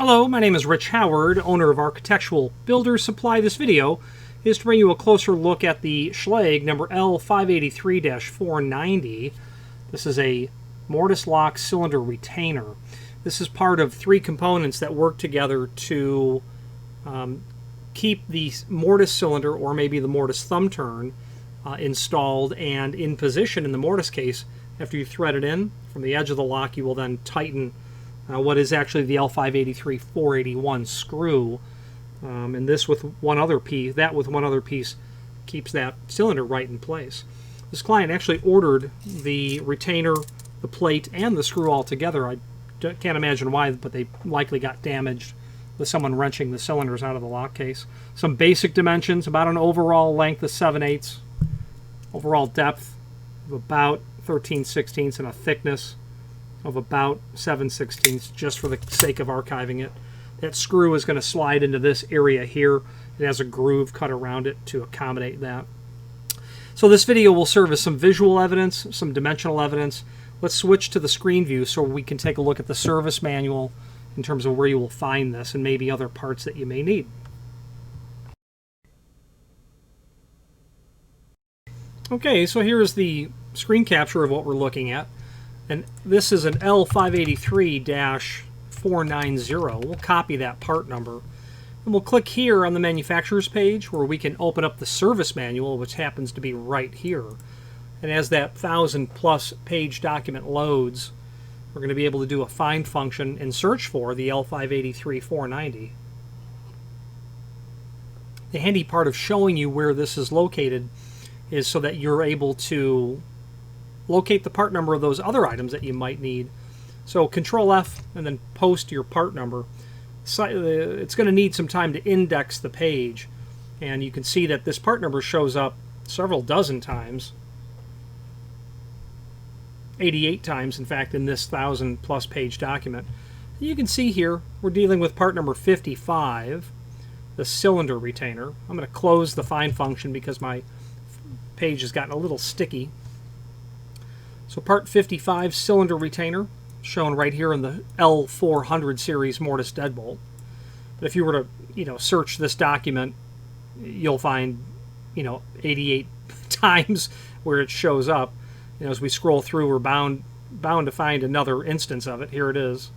Hello, my name is Rich Howard, owner of Architectural Builders Supply. This video is to bring you a closer look at the Schlage number L583490. This is a mortise lock cylinder retainer. This is part of three components that work together to keep the mortise cylinder, or maybe the mortise thumb turn, installed and in position. In the mortise case, after you thread it in from the edge of the lock, you will then tighten what is actually the L583481 screw, and this with one other piece, that with one other piece, keeps that cylinder right in place. This client actually ordered the retainer, the plate, and the screw all together. I can't imagine why, but they likely got damaged with someone wrenching the cylinders out of the lock case. Some basic dimensions: about an overall length of 7/8, overall depth of about 13/16, and a thickness of about 7/16, just for the sake of archiving it. That screw is going to slide into this area here. It has a groove cut around it to accommodate that. So this video will serve as some visual evidence, some dimensional evidence. Let's switch to the screen view so we can take a look at the service manual in terms of where you will find this and maybe other parts that you may need. Okay, so here is the screen capture of what we're looking at. And this is an L583-490. We'll copy that part number. And we'll click here on the manufacturer's page where we can open up the service manual, which happens to be right here. And as that 1,000+ page document loads, we're going to be able to do a find function and search for the L583-490. The handy part of showing you where this is located is so that you're able to locate the part number of those other items that you might need. So Control F and then post your part number. It's going to need some time to index the page, and you can see that this part number shows up several dozen times, 88 times in fact, in this 1,000+ page document. You can see here we're dealing with part number 55, the cylinder retainer. I'm going to close the find function because my page has gotten a little sticky. So part 55, cylinder retainer, shown right here in the L400 series mortise deadbolt. But if you were to, search this document, you'll find, 88 times where it shows up. As we scroll through, we're bound to find another instance of it. Here it is,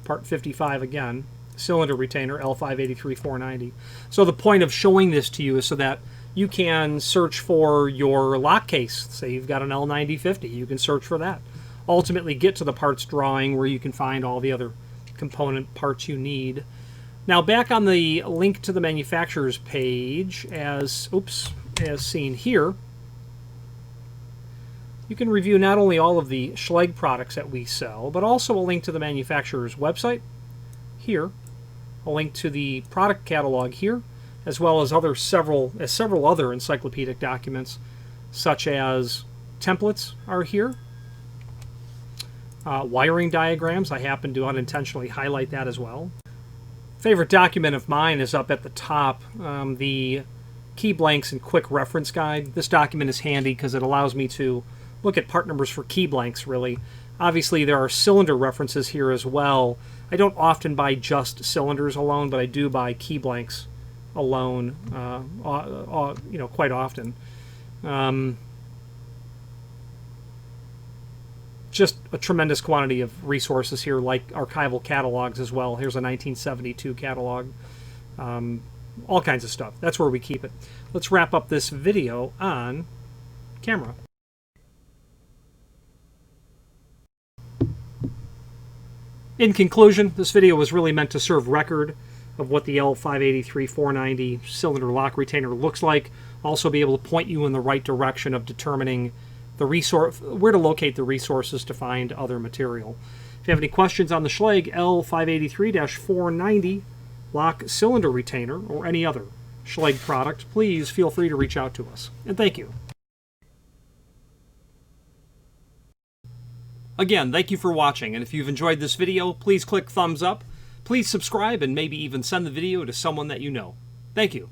part 55 again, cylinder retainer, L583-490. So the point of showing this to you is so that you can search for your lock case. Say you've got an L9050, you can search for that. Ultimately get to the parts drawing where you can find all the other component parts you need. Now back on the link to the manufacturer's page, as seen here, you can review not only all of the Schlage products that we sell, but also a link to the manufacturer's website here, a link to the product catalog here, as well as several other encyclopedic documents, such as templates are here, wiring diagrams. I happen to unintentionally highlight that as well. Favorite document of mine is up at the top, the key blanks and quick reference guide. This document is handy because it allows me to look at part numbers for key blanks, really. Obviously there are cylinder references here as well. I don't often buy just cylinders alone, but I do buy key blanks alone, quite often. Just a tremendous quantity of resources here, like archival catalogs as well. Here's a 1972 catalog. All kinds of stuff. That's where we keep it. Let's wrap up this video on camera. In conclusion, this video was really meant to serve record of what the L583-490 cylinder lock retainer looks like. Also be able to point you in the right direction of determining the where to locate the resources to find other material. If you have any questions on the Schlage L583-490 lock cylinder retainer or any other Schlage product, please feel free to reach out to us. And thank you. Again, thank you for watching, and if you've enjoyed this video, please click thumbs up. Please subscribe and maybe even send the video to someone that you know. Thank you.